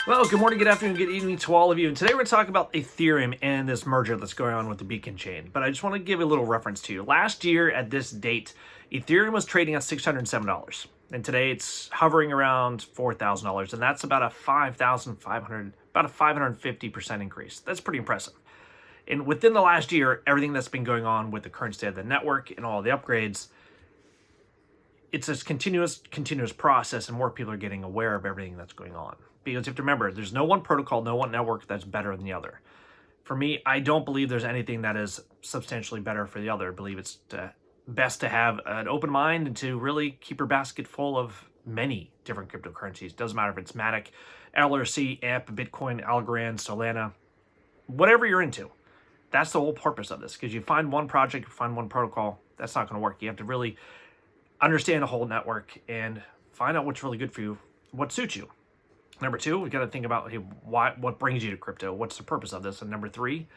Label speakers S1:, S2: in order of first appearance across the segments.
S1: Well, good morning, good afternoon, good evening to all of you. And today we're going to talk about Ethereum and this merger that's going on with the Beacon chain. But I just want to give a little reference to you. Last year at this date, Ethereum was trading at $607. And today it's hovering around $4,000. And that's about a 550% increase. That's pretty impressive. And within the last year, everything that's been going on with the current state of the network and all the upgrades, it's this continuous process, and more people are getting aware of everything that's going on. Because you have to remember, there's no one protocol, no one network that's better than the other. For me, I don't believe there's anything that is substantially better for the other. I believe it's best to have an open mind and to really keep your basket full of many different cryptocurrencies. Doesn't matter if it's Matic, LRC, AMP, Bitcoin, Algorand, Solana, whatever you're into. That's the whole purpose of this. Because you find one project, you find one protocol, that's not going to work. You have to really understand the whole network and find out what's really good for you, what suits you. Number two, we got to think about, hey, what brings you to crypto? What's the purpose of this? And number three,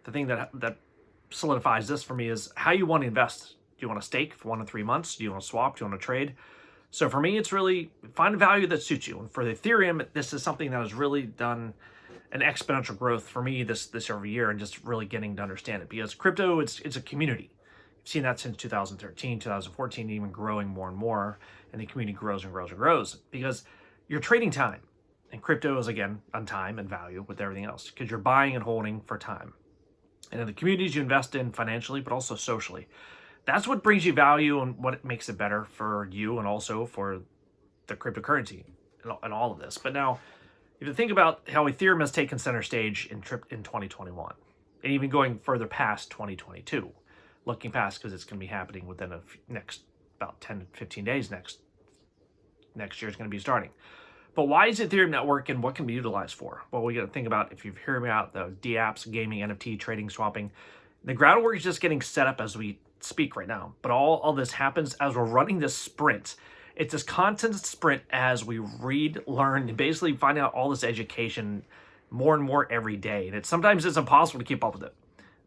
S1: the thing that solidifies this for me is how you want to invest. Do you want to stake for 1 to 3 months? Do you want to swap? Do you want to trade? So for me, it's really find a value that suits you. And for the Ethereum, this is something that has really done an exponential growth for me this every year, and just really getting to understand it. Because crypto, it's a community. You've seen that since 2013, 2014, even growing more and more, and the community grows and grows and grows because you're trading time. And crypto is, again, on time and value with everything else because you're buying and holding for time. And in the communities you invest in financially, but also socially, that's what brings you value and what makes it better for you and also for the cryptocurrency and all of this. But now, if you think about how Ethereum has taken center stage in 2021, and even going further past 2022, looking past because it's going to be happening within next about 10 to 15 days. Next year is going to be starting. But why is Ethereum network and what can be utilized for? Well, we got to think about, if you've heard me out, the dApps, gaming, NFT, trading, swapping. The groundwork is just getting set up as we speak right now. But all this happens as we're running this sprint. It's this constant sprint as we read, learn, and basically find out all this education more and more every day. And sometimes it's impossible to keep up with it.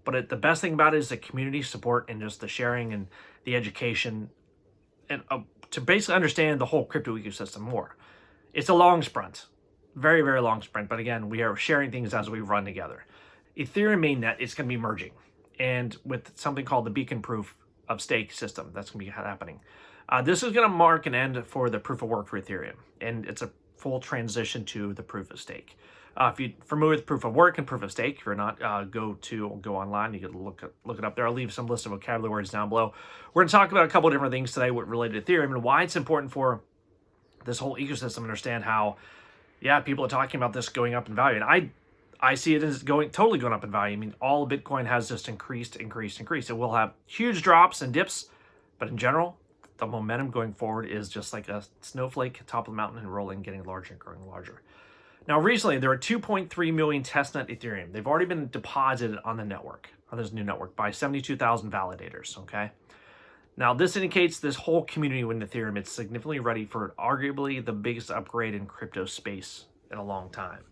S1: But the best thing about it is the community support and just the sharing and the education, and to basically understand the whole crypto ecosystem more. It's a long sprint, very, very long sprint. But again, we are sharing things as we run together. Ethereum mainnet is going to be merging, and with something called the Beacon proof of stake system, that's going to be happening. This is going to mark an end for the proof of work for Ethereum, and it's a full transition to the proof of stake. If you're familiar with proof of work and proof of stake, if you're not, go online. You can look it up there. I'll leave some list of vocabulary words down below. We're going to talk about a couple of different things today related to Ethereum and why it's important for this whole ecosystem. Understand how, people are talking about this going up in value, and I see it as totally going up in value. I mean, all Bitcoin has just increased. It will have huge drops and dips, but in general, the momentum going forward is just like a snowflake atop of the mountain and rolling, getting larger and growing larger. Now, recently, there are 2.3 million testnet Ethereum. They've already been deposited on the network, on this new network, by 72,000 validators, okay? Now, this indicates this whole community within Ethereum is significantly ready for arguably the biggest upgrade in crypto space in a long time.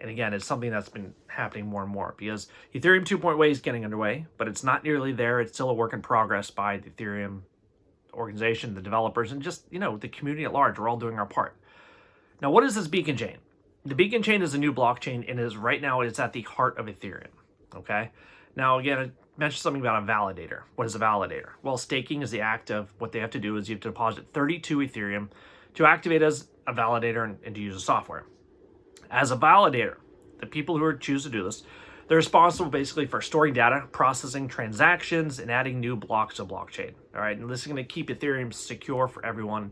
S1: And again, it's something that's been happening more and more because Ethereum 2.0 is getting underway, but it's not nearly there. It's still a work in progress by the Ethereum organization, the developers, and just, the community at large. We're all doing our part. Now, what is this Beacon chain? The Beacon chain is a new blockchain, and right now it's at the heart of Ethereum, okay? Now, again, I mentioned something about a validator. What is a validator? Well, staking is the act of what they have to do is you have to deposit 32 Ethereum to activate as a validator and to use the software. As a validator, the people who choose to do this, they're responsible basically for storing data, processing transactions, and adding new blocks to the blockchain, all right? And this is going to keep Ethereum secure for everyone,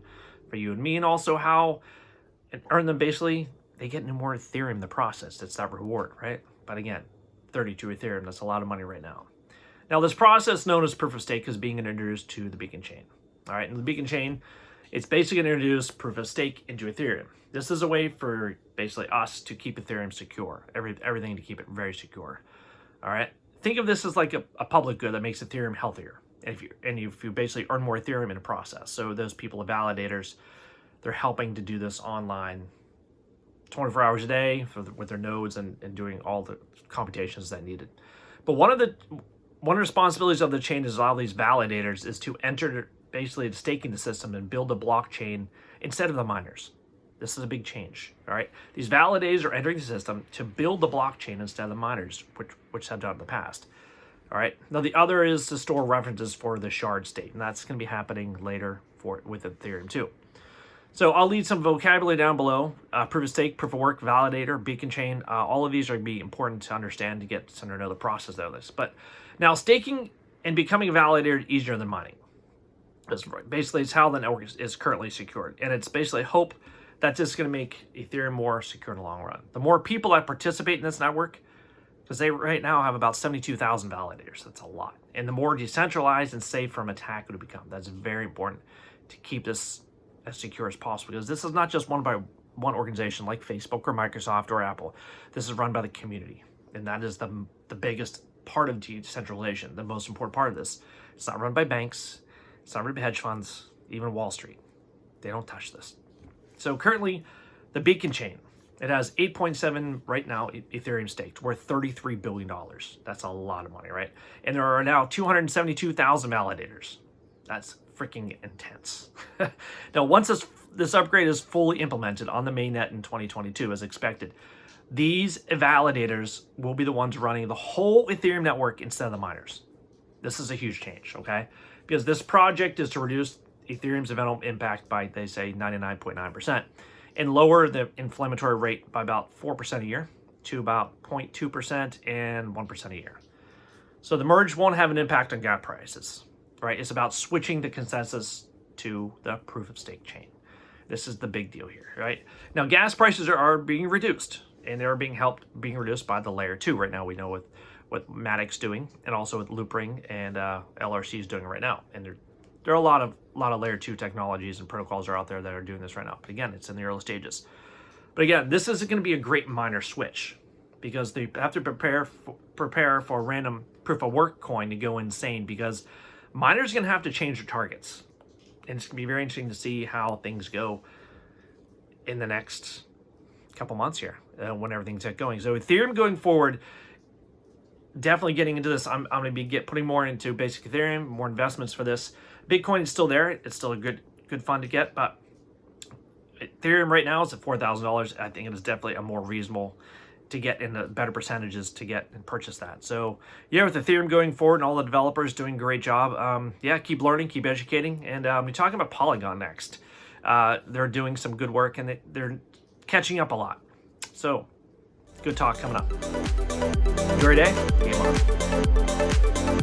S1: for you and me, and also how and earn them basically, they get more Ethereum in the process. That's that reward, right? But again, 32 Ethereum, that's a lot of money right now. Now, this process known as proof of stake is being introduced to the Beacon chain. All right, and the Beacon chain, it's basically going to introduce proof of stake into Ethereum. This is a way for basically us to keep Ethereum secure, everything to keep it very secure. All right, think of this as like a public good that makes Ethereum healthier. And if you basically earn more Ethereum in a process. So those people, the validators, they're helping to do this online 24 hours a day with their nodes and doing all the computations that needed. But one of the responsibilities of the chain is all these validators is to enter basically the staking the system and build a blockchain instead of the miners. This is a big change, all right? These validators are entering the system to build the blockchain instead of the miners, which have done in the past, all right? Now, the other is to store references for the shard state, and that's going to be happening later with Ethereum too. So I'll leave some vocabulary down below. Proof of stake, proof of work, validator, beacon chain. All of these are going to be important to understand to get to know the process of this. But now staking and becoming a validator is easier than mining. Basically, it's how the network is currently secured. And it's basically hope that this is going to make Ethereum more secure in the long run. The more people that participate in this network, because they right now have about 72,000 validators. That's a lot. And the more decentralized and safe from attack it will become. That's very important to keep this as secure as possible, because this is not just run by one organization like Facebook or Microsoft or Apple. This is run by the community. And that is the biggest part of decentralization, the most important part of this. It's not run by banks. It's not run by hedge funds, even Wall Street. They don't touch this. So currently, the beacon chain, it has 8.7 right now Ethereum staked, worth $33 billion. That's a lot of money, right? And there are now 272,000 validators. That's freaking intense. Now, once this upgrade is fully implemented on the mainnet in 2022, as expected, these validators will be the ones running the whole Ethereum network instead of the miners. This is a huge change, okay? Because this project is to reduce Ethereum's environmental impact by, they say, 99.9%, and lower the inflammatory rate by about 4% a year to about 0.2% and 1% a year. So the merge won't have an impact on gas prices, right? It's about switching the consensus to the proof of stake chain. This is the big deal here, right? Now, gas prices are being reduced, and they're being reduced by the layer 2 right now. We know what Matic's doing, and also with Loopring and LRC is doing right now. And there are a lot of layer 2 technologies and protocols are out there that are doing this right now. But again, it's in the early stages. But again, this isn't going to be a great miner switch, because they have to prepare for a random proof of work coin to go insane, because miners are going to have to change their targets. And it's going to be very interesting to see how things go in the next couple months here when everything's get going. So Ethereum going forward, definitely getting into this. I'm going to be putting more into basic Ethereum, more investments for this. Bitcoin is still there. It's still a good fund to get, but Ethereum right now is at $4,000. I think it is definitely a more reasonable to get in the better percentages to get and purchase that. So yeah, with Ethereum going forward and all the developers doing a great job, yeah, keep learning, keep educating. And we're talking about Polygon next. They're doing some good work, and they're catching up a lot. So good talk coming up. Enjoy your day. Game on.